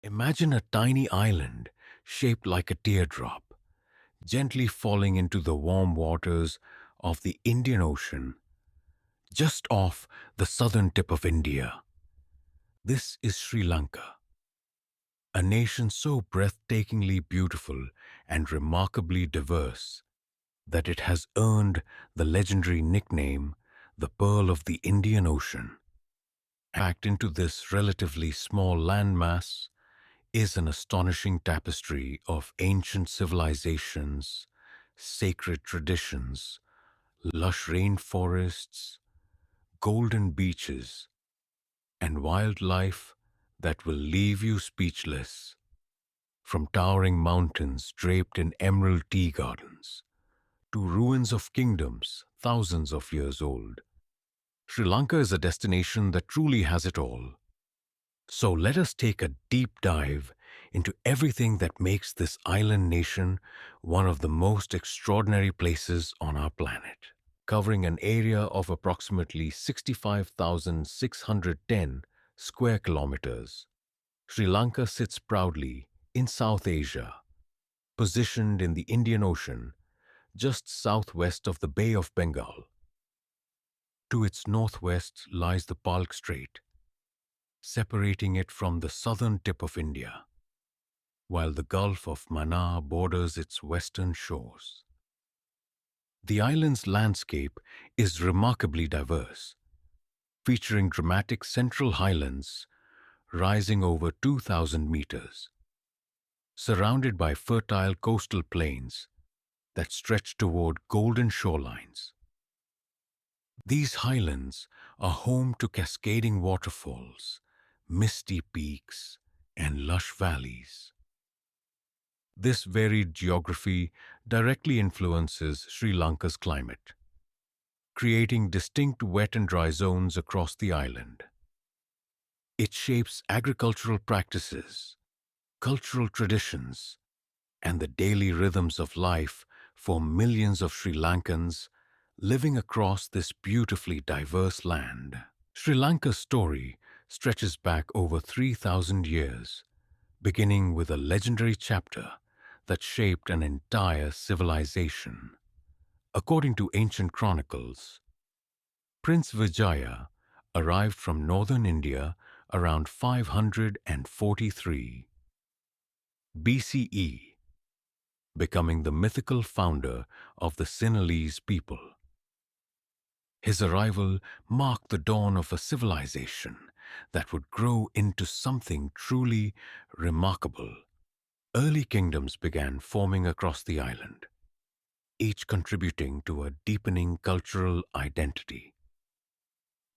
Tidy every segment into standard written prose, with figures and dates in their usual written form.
Imagine a tiny island shaped like a teardrop, gently falling into the warm waters of the Indian Ocean, just off the southern tip of India. This is Sri Lanka, a nation so breathtakingly beautiful and remarkably diverse that it has earned the legendary nickname the Pearl of the Indian Ocean. Packed into this relatively small landmass is an astonishing tapestry of ancient civilizations, sacred traditions, lush rainforests, golden beaches, and wildlife that will leave you speechless. From towering mountains draped in emerald tea gardens to ruins of kingdoms thousands of years old, Sri Lanka is a destination that truly has it all. So let us take a deep dive into everything that makes this island nation one of the most extraordinary places on our planet. Covering an area of approximately 65,610 square kilometers, Sri Lanka sits proudly in South Asia, positioned in the Indian Ocean just southwest of the Bay of Bengal. To its northwest lies the Palk Strait, separating it from the southern tip of India, while the Gulf of Mannar borders its western shores. The island's landscape is remarkably diverse, featuring dramatic central highlands rising over 2,000 meters, surrounded by fertile coastal plains that stretch toward golden shorelines. These highlands are home to cascading waterfalls, misty peaks, and lush valleys. This varied geography directly influences Sri Lanka's climate, creating distinct wet and dry zones across the island. It shapes agricultural practices, cultural traditions, and the daily rhythms of life for millions of Sri Lankans living across this beautifully diverse land. Sri Lanka's story stretches back over 3,000 years, beginning with a legendary chapter that shaped an entire civilization. According to ancient chronicles, Prince Vijaya arrived from northern India around 543 BCE, becoming the mythical founder of the Sinhalese people. His arrival marked the dawn of a civilization that would grow into something truly remarkable. Early kingdoms began forming across the island, each contributing to a deepening cultural identity.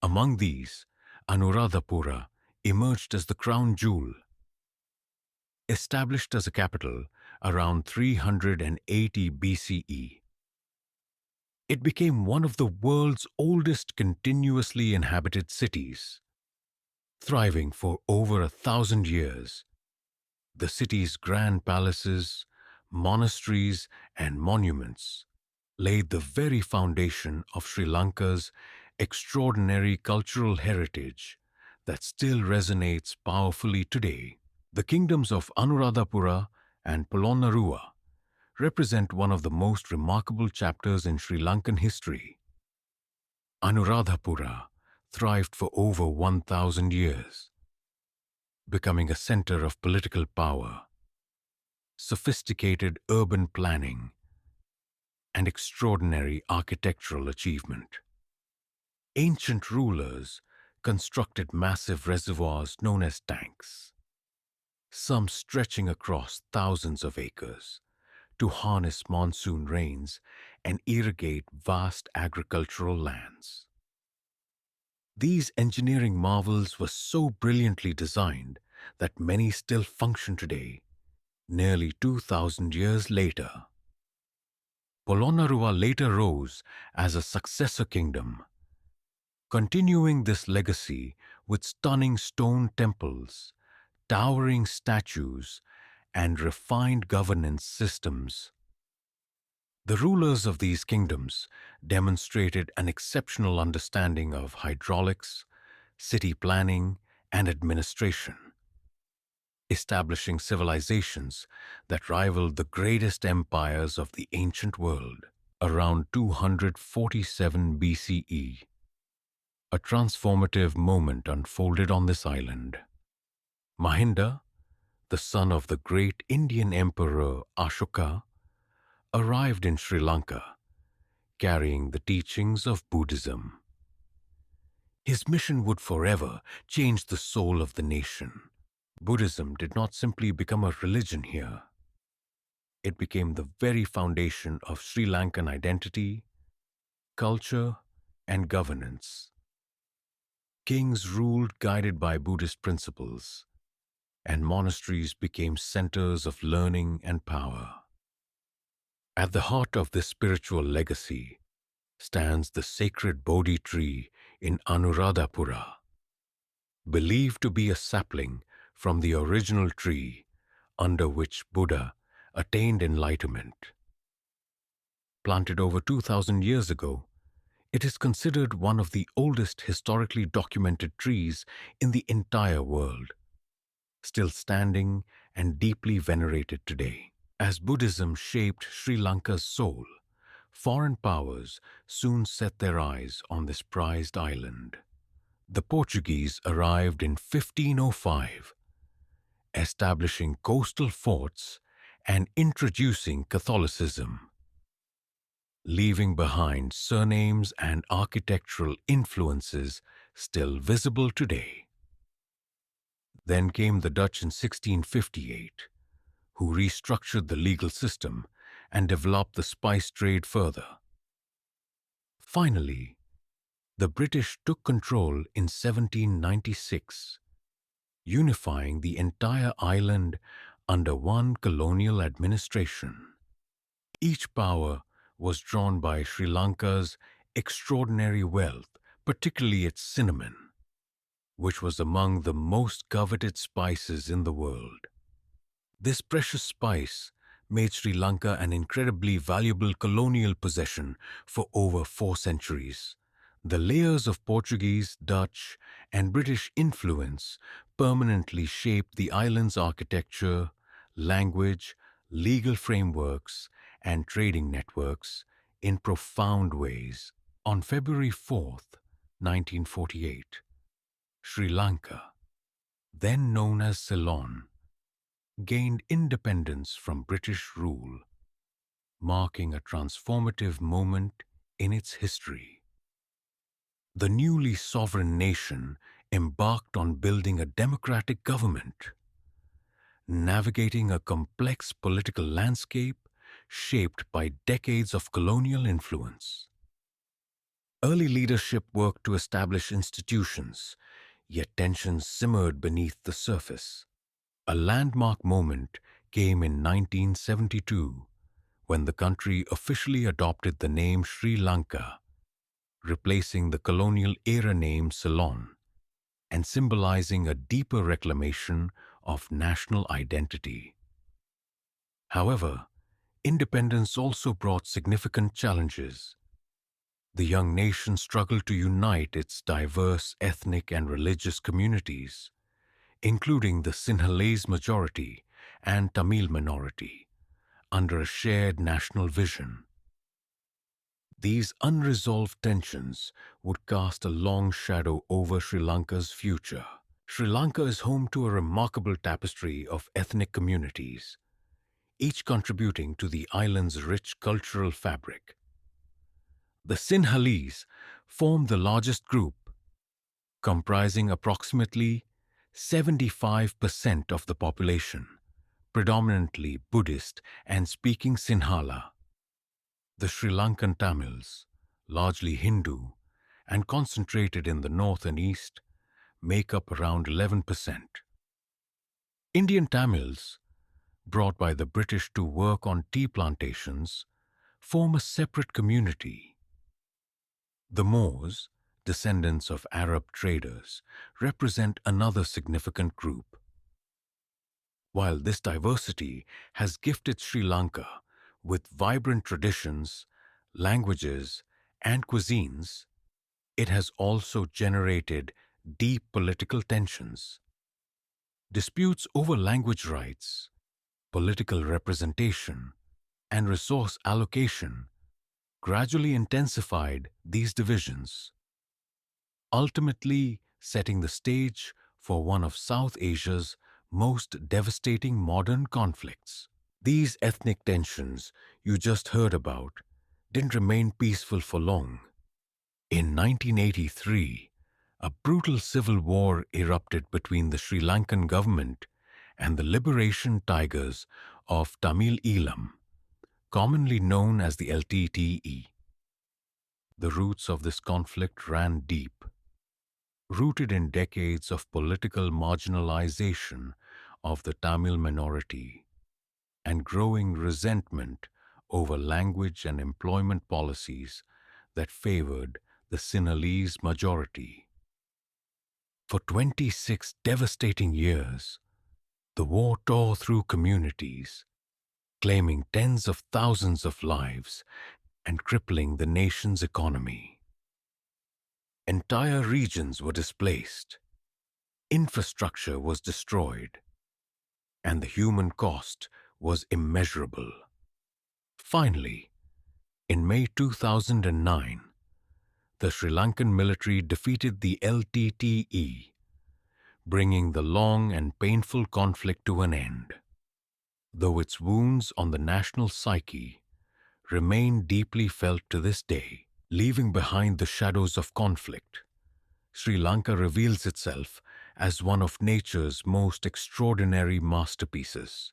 Among these, Anuradhapura emerged as the crown jewel. Established as a capital around 380 BCE, it became one of the world's oldest continuously inhabited cities. Thriving for over 1,000 years, the city's grand palaces, monasteries, and monuments laid the very foundation of Sri Lanka's extraordinary cultural heritage that still resonates powerfully today. The kingdoms of Anuradhapura and Polonnaruwa represent one of the most remarkable chapters in Sri Lankan history. Anuradhapura thrived for over 1,000 years, becoming a center of political power, sophisticated urban planning, and extraordinary architectural achievement. Ancient rulers constructed massive reservoirs known as tanks, some stretching across thousands of acres, to harness monsoon rains and irrigate vast agricultural lands. These engineering marvels were so brilliantly designed that many still function today, nearly 2,000 years later. Polonnaruwa later rose as a successor kingdom, continuing this legacy with stunning stone temples, towering statues, and refined governance systems. The rulers of these kingdoms demonstrated an exceptional understanding of hydraulics, city planning, and administration. establishing civilizations that rivaled the greatest empires of the ancient world. Around 247 BCE, a transformative moment unfolded on this island. Mahinda, the son of the great Indian Emperor Ashoka, arrived in Sri Lanka, carrying the teachings of Buddhism. His mission would forever change the soul of the nation. Buddhism did not simply become a religion here. It became the very foundation of Sri Lankan identity, culture, and governance. Kings ruled guided by Buddhist principles, and monasteries became centers of learning and power. At the heart of this spiritual legacy stands the sacred Bodhi tree in Anuradhapura, believed to be a sapling from the original tree under which Buddha attained enlightenment. Planted over 2000 years ago, it is considered one of the oldest historically documented trees in the entire world, still standing and deeply venerated today. As Buddhism shaped Sri Lanka's soul, foreign powers soon set their eyes on this prized island. The Portuguese arrived in 1505, establishing coastal forts and introducing Catholicism, leaving behind surnames and architectural influences still visible today. Then came the Dutch in 1658, who restructured the legal system and developed the spice trade further. Finally, the British took control in 1796, unifying the entire island under one colonial administration. Each power was drawn by Sri Lanka's extraordinary wealth, particularly its cinnamon, which was among the most coveted spices in the world. This precious spice made Sri Lanka an incredibly valuable colonial possession for over 4 centuries. The layers of Portuguese, Dutch, and British influence permanently shaped the island's architecture, language, legal frameworks, and trading networks in profound ways. On February 4th, 1948, Sri Lanka, then known as Ceylon, gained independence from British rule, marking a transformative moment in its history. The newly sovereign nation embarked on building a democratic government, navigating a complex political landscape shaped by decades of colonial influence. Early leadership worked to establish institutions, yet tensions simmered beneath the surface. A landmark moment came in 1972 when the country officially adopted the name Sri Lanka, replacing the colonial-era name Ceylon and symbolizing a deeper reclamation of national identity. However, independence also brought significant challenges. The young nation struggled to unite its diverse ethnic and religious communities, including the Sinhalese majority and Tamil minority, under a shared national vision. These unresolved tensions would cast a long shadow over Sri Lanka's future. Sri Lanka is home to a remarkable tapestry of ethnic communities, each contributing to the island's rich cultural fabric. The Sinhalese form the largest group, comprising approximately 75% of the population, predominantly Buddhist and speaking Sinhala. The Sri Lankan Tamils, largely Hindu and concentrated in the north and east, make up around 11%. Indian Tamils, brought by the British to work on tea plantations, form a separate community. The Moors, descendants of Arab traders, represent another significant group. While this diversity has gifted Sri Lanka with vibrant traditions, languages, and cuisines, it has also generated deep political tensions. Disputes over language rights, political representation, and resource allocation gradually intensified these divisions, ultimately setting the stage for one of South Asia's most devastating modern conflicts. These ethnic tensions you just heard about didn't remain peaceful for long. In 1983, a brutal civil war erupted between the Sri Lankan government and the liberation tigers of Tamil Eelam, commonly known as the LTTE. The roots of this conflict ran deep, rooted in decades of political marginalization of the Tamil minority and growing resentment over language and employment policies that favored the Sinhalese majority. For 26 devastating years, the war tore through communities, claiming tens of thousands of lives and crippling the nation's economy. Entire regions were displaced, infrastructure was destroyed, and the human cost was immeasurable. Finally, in May 2009, the Sri Lankan military defeated the LTTE, bringing the long and painful conflict to an end. Though its wounds on the national psyche remain deeply felt to this day, leaving behind the shadows of conflict, Sri Lanka reveals itself as one of nature's most extraordinary masterpieces.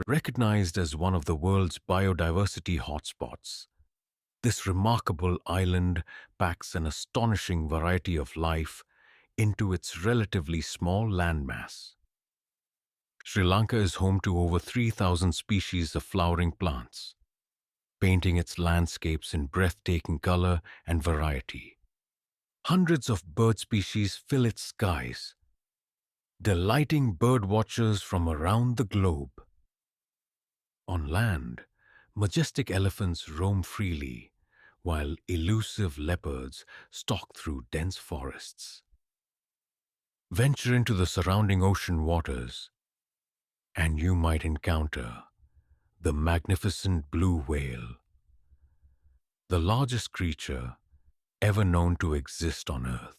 Recognized as one of the world's biodiversity hotspots, this remarkable island packs an astonishing variety of life into its relatively small landmass. Sri Lanka is home to over 3,000 species of flowering plants, painting its landscapes in breathtaking color and variety. Hundreds of bird species fill its skies, delighting bird watchers from around the globe. On land, majestic elephants roam freely, while elusive leopards stalk through dense forests. Venture into the surrounding ocean waters, and you might encounter the magnificent blue whale, the largest creature ever known to exist on Earth.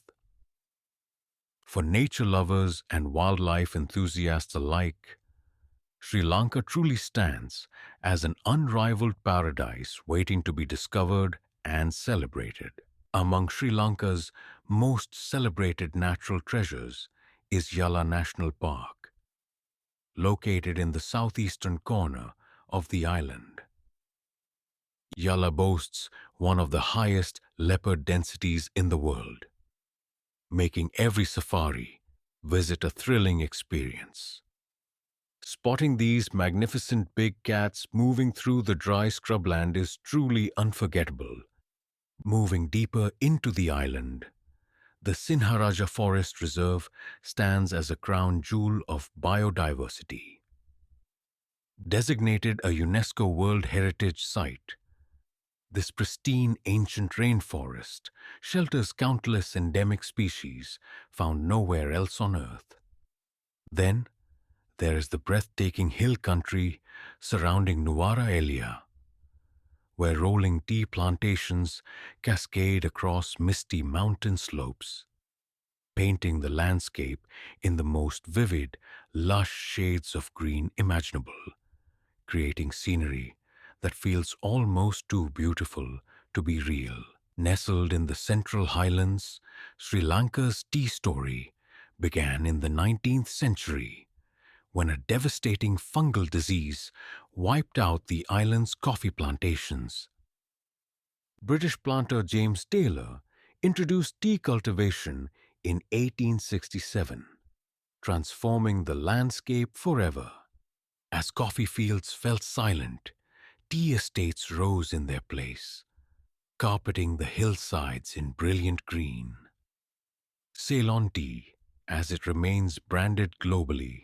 For nature lovers and wildlife enthusiasts alike, Sri Lanka truly stands as an unrivaled paradise waiting to be discovered and celebrated. Among Sri Lanka's most celebrated natural treasures is Yala National Park, located in the southeastern corner of the island. Yala boasts one of the highest leopard densities in the world, making every safari visit a thrilling experience. Spotting these magnificent big cats moving through the dry scrubland is truly unforgettable. Moving deeper into the island, the Sinharaja Forest Reserve stands as a crown jewel of biodiversity. Designated a UNESCO World Heritage Site, this pristine ancient rainforest shelters countless endemic species found nowhere else on Earth. Then, there is the breathtaking hill country surrounding Nuwara Elia, where rolling tea plantations cascade across misty mountain slopes, painting the landscape in the most vivid, lush shades of green imaginable, creating scenery that feels almost too beautiful to be real. Nestled in the central highlands, Sri Lanka's tea story began in the 19th century, when a devastating fungal disease wiped out the island's coffee plantations. British planter James Taylor introduced tea cultivation in 1867, transforming the landscape forever. As coffee fields fell silent, tea estates rose in their place, carpeting the hillsides in brilliant green. Ceylon tea, as it remains branded globally,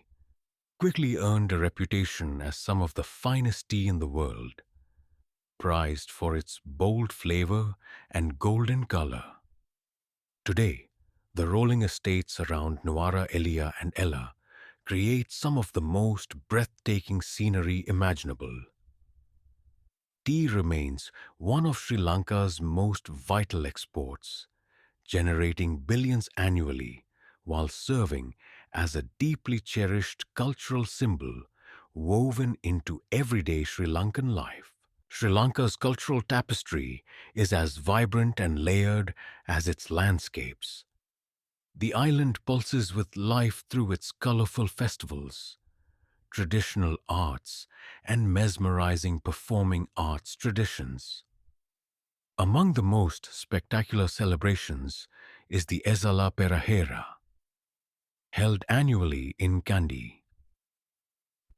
quickly earned a reputation as some of the finest tea in the world, prized for its bold flavor and golden color. Today, the rolling estates around Nuwara Elia and Ella create some of the most breathtaking scenery imaginable. Tea remains one of Sri Lanka's most vital exports, generating billions annually while serving as a deeply cherished cultural symbol woven into everyday Sri Lankan life. Sri Lanka's cultural tapestry is as vibrant and layered as its landscapes. The island pulses with life through its colorful festivals, traditional arts, and mesmerizing performing arts traditions. Among the most spectacular celebrations is the Ezala Perahera, held annually in Kandy.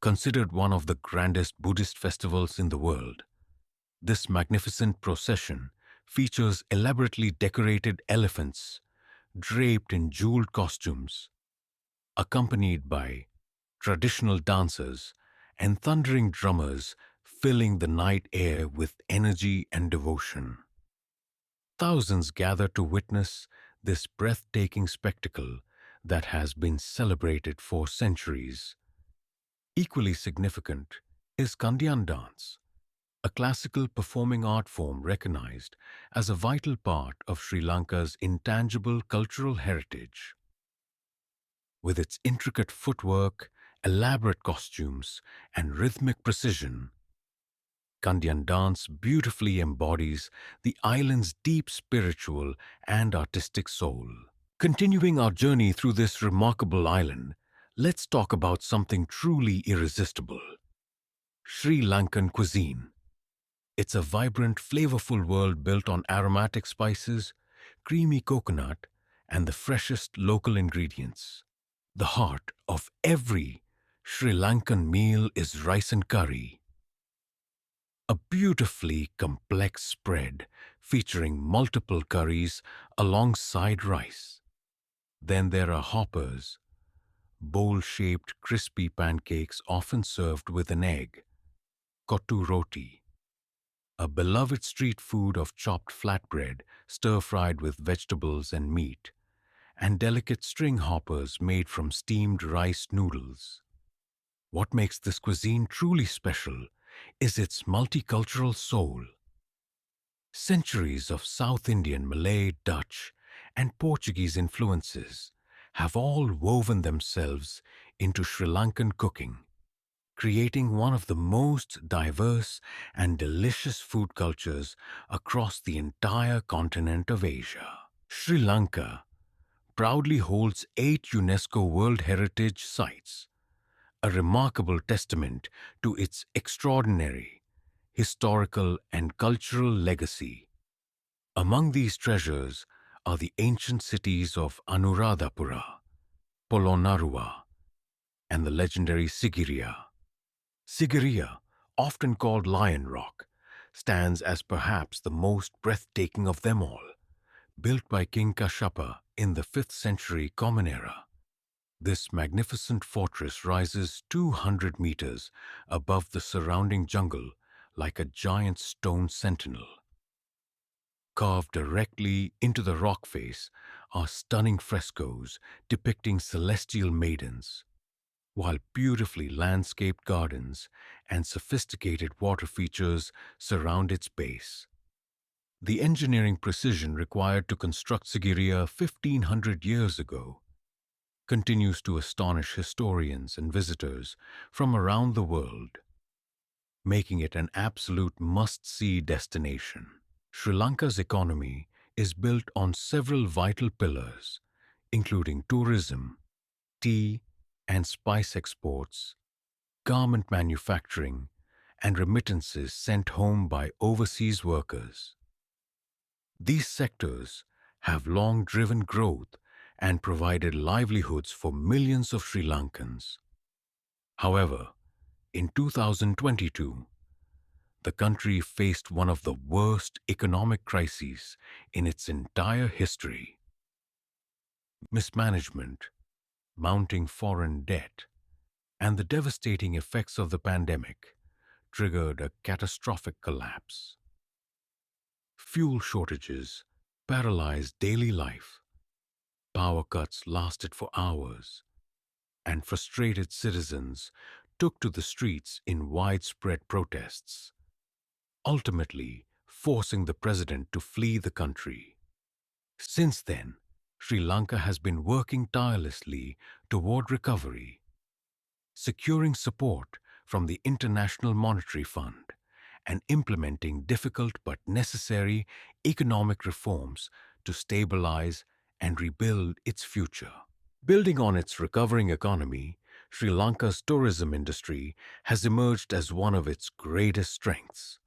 Considered one of the grandest Buddhist festivals in the world, this magnificent procession features elaborately decorated elephants draped in jeweled costumes, accompanied by traditional dancers and thundering drummers filling the night air with energy and devotion. Thousands gather to witness this breathtaking spectacle that has been celebrated for centuries. Equally significant is Kandian dance, a classical performing art form recognized as a vital part of Sri Lanka's intangible cultural heritage. With its intricate footwork, elaborate costumes, and rhythmic precision, Kandian dance beautifully embodies the island's deep spiritual and artistic soul. Continuing our journey through this remarkable island, let's talk about something truly irresistible: Sri Lankan cuisine. It's a vibrant, flavorful world built on aromatic spices, creamy coconut, and the freshest local ingredients. The heart of every Sri Lankan meal is rice and curry, a beautifully complex spread featuring multiple curries alongside rice. Then there are hoppers, bowl-shaped crispy pancakes often served with an egg, kottu roti, a beloved street food of chopped flatbread stir-fried with vegetables and meat, and delicate string hoppers made from steamed rice noodles. What makes this cuisine truly special is its multicultural soul. Centuries of South Indian, Malay, Dutch, and Portuguese influences have all woven themselves into Sri Lankan cooking, creating one of the most diverse and delicious food cultures across the entire continent of Asia. Sri Lanka proudly holds 8 UNESCO World Heritage Sites, a remarkable testament to its extraordinary historical and cultural legacy. Among these treasures are the ancient cities of Anuradhapura, Polonnaruwa, and the legendary Sigiriya. Sigiriya, often called Lion Rock, stands as perhaps the most breathtaking of them all, built by King Kashapa in the 5th century Common Era. This magnificent fortress rises 200 meters above the surrounding jungle like a giant stone sentinel. Carved directly into the rock face are stunning frescoes depicting celestial maidens, while beautifully landscaped gardens and sophisticated water features surround its base. The engineering precision required to construct Sigiriya 1500 years ago continues to astonish historians and visitors from around the world, making it an absolute must-see destination. Sri Lanka's economy is built on several vital pillars, including tourism, tea and spice exports, garment manufacturing, and remittances sent home by overseas workers. These sectors have long driven growth and provided livelihoods for millions of Sri Lankans. However, in 2022, the country faced one of the worst economic crises in its entire history. Mismanagement, mounting foreign debt, and the devastating effects of the pandemic triggered a catastrophic collapse. Fuel shortages paralyzed daily life. Power cuts lasted for hours, and frustrated citizens took to the streets in widespread protests, ultimately forcing the president to flee the country. Since then, Sri Lanka has been working tirelessly toward recovery, securing support from the International Monetary Fund and implementing difficult but necessary economic reforms to stabilize and rebuild its future. Building on its recovering economy, Sri Lanka's tourism industry has emerged as one of its greatest strengths.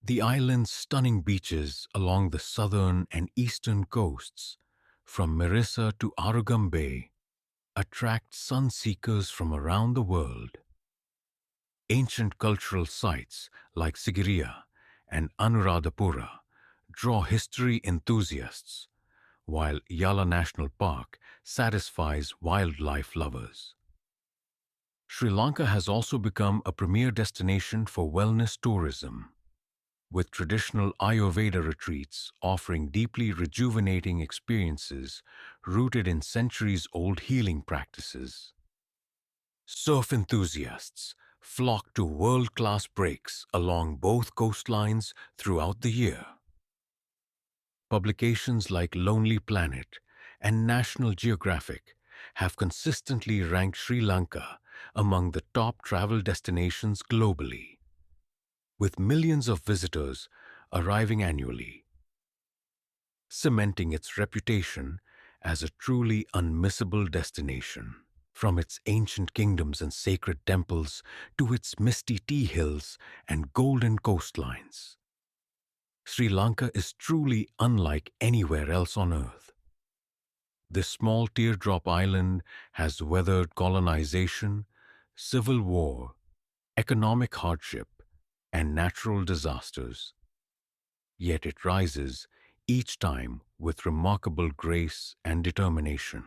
The island's stunning beaches along the southern and eastern coasts, from Marissa to Arugam Bay, attract sun-seekers from around the world. Ancient cultural sites like Sigiriya and Anuradhapura draw history enthusiasts, while Yala National Park satisfies wildlife lovers. Sri Lanka has also become a premier destination for wellness tourism, with traditional Ayurveda retreats offering deeply rejuvenating experiences rooted in centuries-old healing practices. Surf enthusiasts flock to world-class breaks along both coastlines throughout the year. Publications like Lonely Planet and National Geographic have consistently ranked Sri Lanka among the top travel destinations globally, with millions of visitors arriving annually, cementing its reputation as a truly unmissable destination. From its ancient kingdoms and sacred temples to its misty tea hills and golden coastlines, Sri Lanka is truly unlike anywhere else on earth. This small teardrop island has weathered colonization, civil war, economic hardship, and natural disasters. Yet it rises each time with remarkable grace and determination.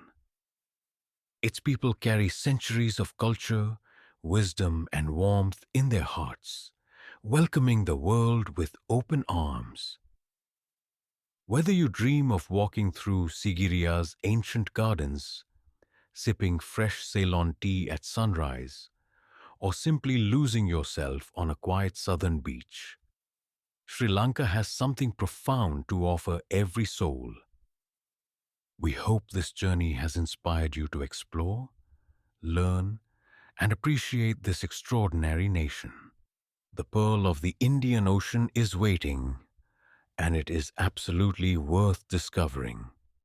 Its people carry centuries of culture, wisdom, and warmth in their hearts, welcoming the world with open arms. Whether you dream of walking through Sigiriya's ancient gardens, sipping fresh Ceylon tea at sunrise, or simply losing yourself on a quiet southern beach, Sri Lanka has something profound to offer every soul. We hope this journey has inspired you to explore, learn, and appreciate this extraordinary nation. The pearl of the Indian Ocean is waiting, and it is absolutely worth discovering.